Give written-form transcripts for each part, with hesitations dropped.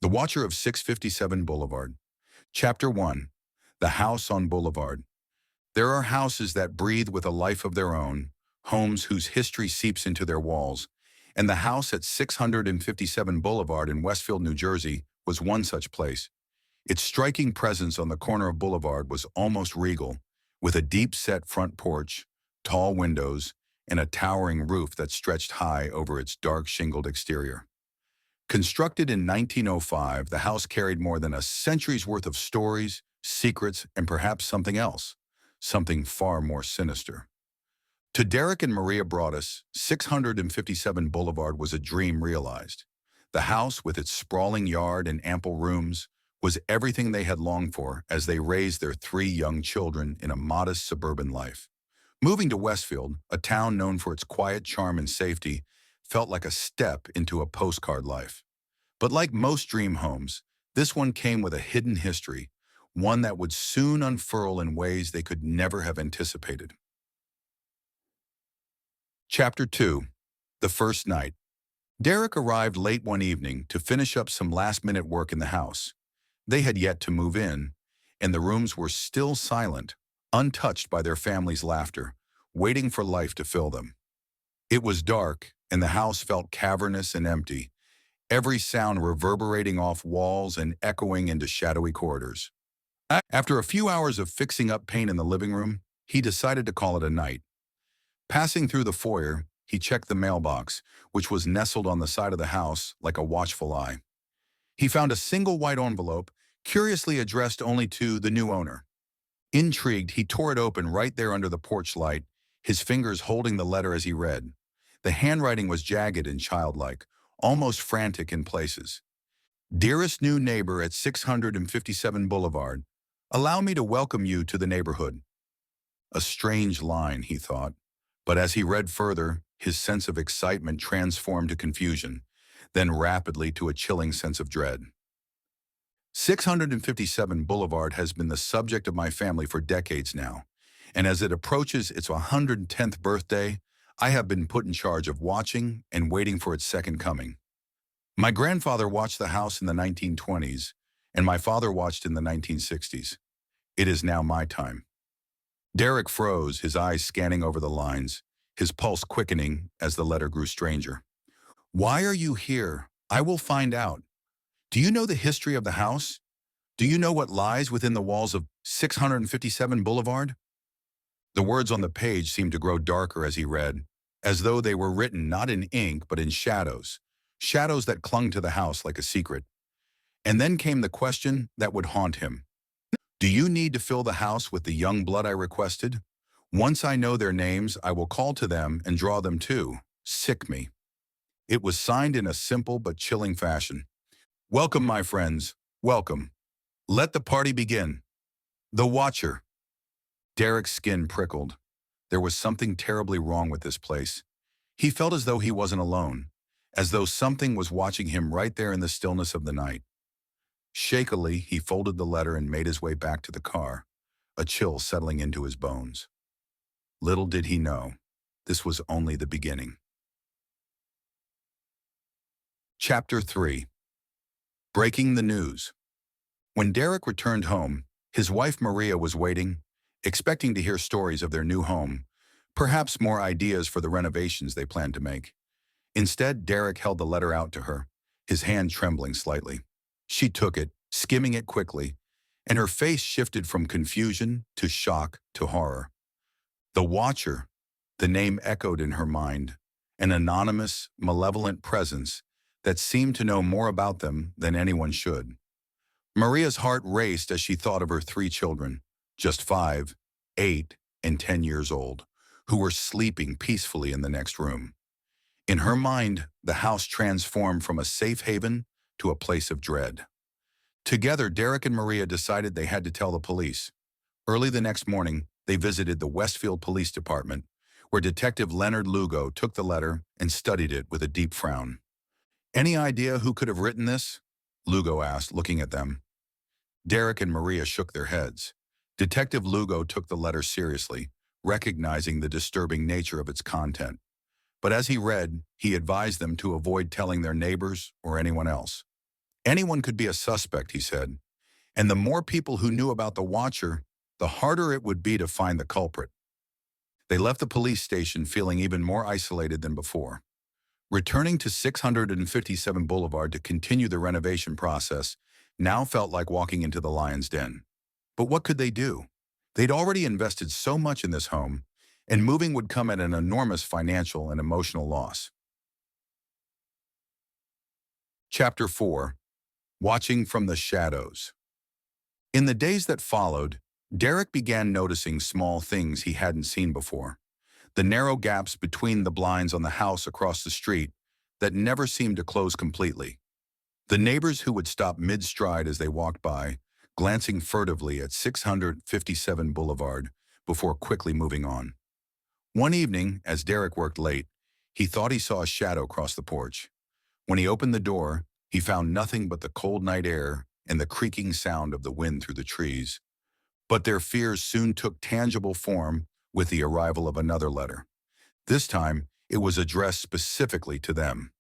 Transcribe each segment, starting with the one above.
The Watcher of 657 Boulevard. Chapter 1. The House on Boulevard. There are houses that breathe with a life of their own, homes whose history seeps into their walls, and the house at 657 Boulevard in Westfield, New Jersey, was one such place. Its striking presence on the corner of Boulevard was almost regal, with a deep-set front porch, tall windows, and a towering roof that stretched high over its dark shingled exterior. Constructed in 1905, the house carried more than a century's worth of stories, secrets, and perhaps something else, something far more sinister. To Derek and Maria Broaddus, 657 Boulevard was a dream realized. The house, with its sprawling yard and ample rooms, was everything they had longed for as they raised their three young children in a modest suburban life. Moving to Westfield, a town known for its quiet charm and safety, felt like a step into a postcard life. But like most dream homes, this one came with a hidden history, one that would soon unfurl in ways they could never have anticipated. Chapter 2. The First Night. Derek arrived late one evening to finish up some last-minute work in the house. They had yet to move in, and the rooms were still silent, untouched by their family's laughter, waiting for life to fill them. It was dark, and the house felt cavernous and empty, every sound reverberating off walls and echoing into shadowy corridors. After a few hours of fixing up paint in the living room, he decided to call it a night. Passing through the foyer, he checked the mailbox, which was nestled on the side of the house like a watchful eye. He found a single white envelope, curiously addressed only to the new owner. Intrigued, he tore it open right there under the porch light, his fingers holding the letter as he read. The handwriting was jagged and childlike, almost frantic in places. Dearest new neighbor at 657 Boulevard, allow me to welcome you to the neighborhood. A strange line, he thought, but as he read further, his sense of excitement transformed to confusion, then rapidly to a chilling sense of dread. 657 Boulevard has been the subject of my family for decades now, and as it approaches its 110th birthday, I have been put in charge of watching and waiting for its second coming. My grandfather watched the house in the 1920s, and my father watched in the 1960s. It is now my time. Derek froze, his eyes scanning over the lines, his pulse quickening as the letter grew stranger. Why are you here? I will find out. Do you know the history of the house? Do you know what lies within the walls of 657 Boulevard? The words on the page seemed to grow darker as he read, as though they were written not in ink but in shadows, shadows that clung to the house like a secret. And then came the question that would haunt him. Do you need to fill the house with the young blood I requested? Once I know their names, I will call to them and draw them too. Sick me. It was signed in a simple but chilling fashion. Welcome, my friends. Welcome. Let the party begin. The Watcher. Derek's skin prickled. There was something terribly wrong with this place. He felt as though he wasn't alone, as though something was watching him right there in the stillness of the night. Shakily, he folded the letter and made his way back to the car, a chill settling into his bones. Little did he know, this was only the beginning. Chapter 3. Breaking the news. When Derek returned home, his wife Maria was waiting, expecting to hear stories of their new home, perhaps more ideas for the renovations they planned to make. Instead, Derek held the letter out to her, his hand trembling slightly. She took it, skimming it quickly, and her face shifted from confusion to shock to horror. The Watcher, the name echoed in her mind, an anonymous, malevolent presence that seemed to know more about them than anyone should. Maria's heart raced as she thought of her three children, just 5, 8, and 10 years old, who were sleeping peacefully in the next room. In her mind, the house transformed from a safe haven to a place of dread. Together, Derek and Maria decided they had to tell the police. Early the next morning, they visited the Westfield Police Department, where Detective Leonard Lugo took the letter and studied it with a deep frown. Any idea who could have written this? Lugo asked, looking at them. Derek and Maria shook their heads. Detective Lugo took the letter seriously, recognizing the disturbing nature of its content. But as he read, he advised them to avoid telling their neighbors or anyone else. Anyone could be a suspect, he said, and the more people who knew about the Watcher, the harder it would be to find the culprit. They left the police station feeling even more isolated than before. Returning to 657 Boulevard to continue the renovation process now felt like walking into the lion's den. But what could they do? They'd already invested so much in this home, and moving would come at an enormous financial and emotional loss. Chapter 4. Watching from the Shadows. In the days that followed, Derek began noticing small things he hadn't seen before. The narrow gaps between the blinds on the house across the street that never seemed to close completely. The neighbors who would stop mid-stride as they walked by, glancing furtively at 657 Boulevard before quickly moving on. One evening, as Derek worked late, he thought he saw a shadow cross the porch. When he opened the door, he found nothing but the cold night air and the creaking sound of the wind through the trees. But their fears soon took tangible form with the arrival of another letter. This time, it was addressed specifically to them.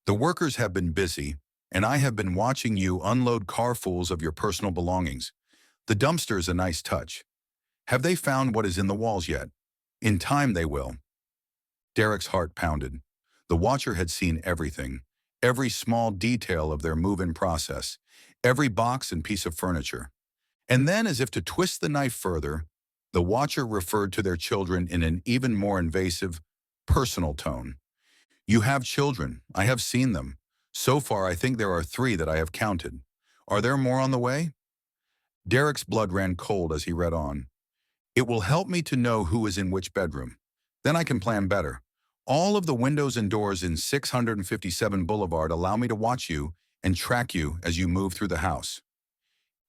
The workers have been busy, and I have been watching you unload carfuls of your personal belongings. The dumpster is a nice touch. Have they found what is in the walls yet? In time they will. Derek's heart pounded. The Watcher had seen everything, every small detail of their move-in process, every box and piece of furniture. And then, as if to twist the knife further, the Watcher referred to their children in an even more invasive, personal tone. You have children. I have seen them. So far, I think there are 3 that I have counted. Are there more on the way? Derek's blood ran cold as he read on. It will help me to know who is in which bedroom. Then I can plan better. All of the windows and doors in 657 Boulevard allow me to watch you and track you as you move through the house.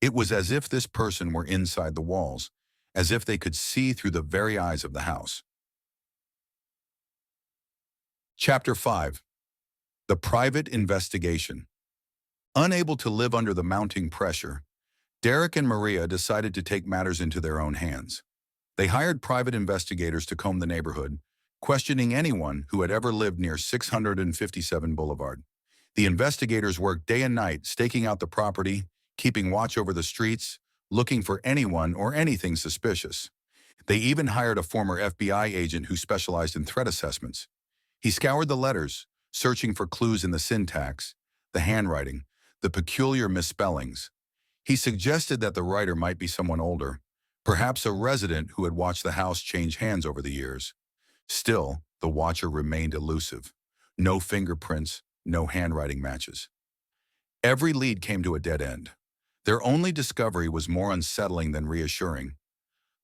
It was as if this person were inside the walls, as if they could see through the very eyes of the house. Chapter 5. The Private Investigation. Unable to live under the mounting pressure, Derek and Maria decided to take matters into their own hands. They hired private investigators to comb the neighborhood, questioning anyone who had ever lived near 657 Boulevard. The investigators worked day and night, staking out the property, keeping watch over the streets, looking for anyone or anything suspicious. They even hired a former FBI agent who specialized in threat assessments. He scoured the letters, searching for clues in the syntax, the handwriting, the peculiar misspellings. He suggested that the writer might be someone older, perhaps a resident who had watched the house change hands over the years. Still, the Watcher remained elusive. No fingerprints, no handwriting matches. Every lead came to a dead end. Their only discovery was more unsettling than reassuring.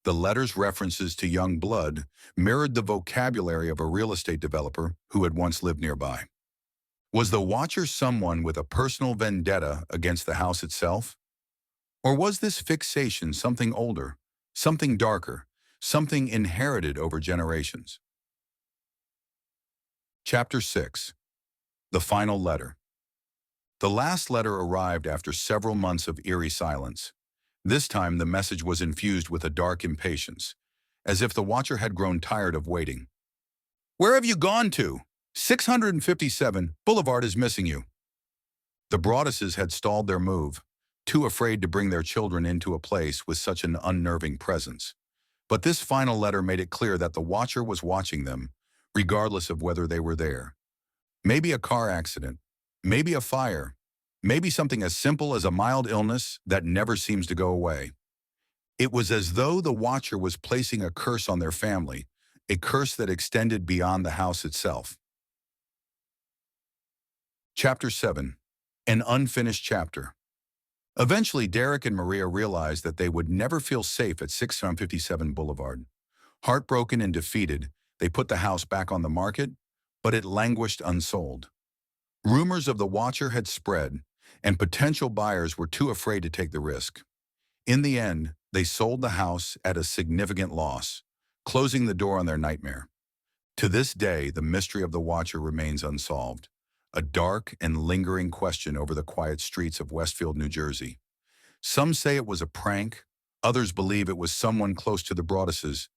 The letter's references to young blood mirrored the vocabulary of a real estate developer who had once lived nearby. Was the Watcher someone with a personal vendetta against the house itself? Or was this fixation something older, something darker, something inherited over generations? Chapter 6. The Final Letter. The last letter arrived after several months of eerie silence. This time the message was infused with a dark impatience, as if the Watcher had grown tired of waiting. Where have you gone to? 657 Boulevard is missing you. The Broadduses had stalled their move, too afraid to bring their children into a place with such an unnerving presence. But this final letter made it clear that the Watcher was watching them, regardless of whether they were there. Maybe a car accident, maybe a fire, maybe something as simple as a mild illness that never seems to go away. It was as though the Watcher was placing a curse on their family, a curse that extended beyond the house itself. Chapter 7. An Unfinished Chapter. Eventually, Derek and Maria realized that they would never feel safe at 657 Boulevard. Heartbroken and defeated, they put the house back on the market, but it languished unsold. Rumors of the Watcher had spread, and potential buyers were too afraid to take the risk. In the end, they sold the house at a significant loss, closing the door on their nightmare. To this day, the mystery of the Watcher remains unsolved, a dark and lingering question over the quiet streets of Westfield, New Jersey. Some say it was a prank, others believe it was someone close to the Broadduses,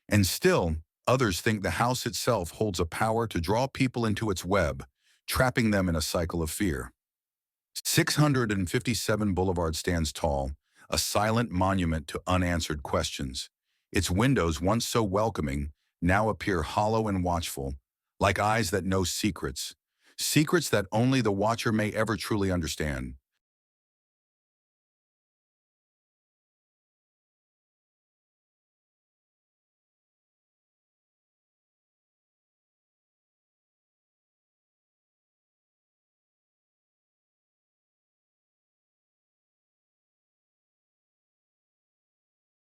and still, others think the house itself holds a power to draw people into its web, trapping them in a cycle of fear. 657 Boulevard stands tall, a silent monument to unanswered questions. Its windows, once so welcoming, now appear hollow and watchful, like eyes that know secrets. Secrets that only the watcher may ever truly understand.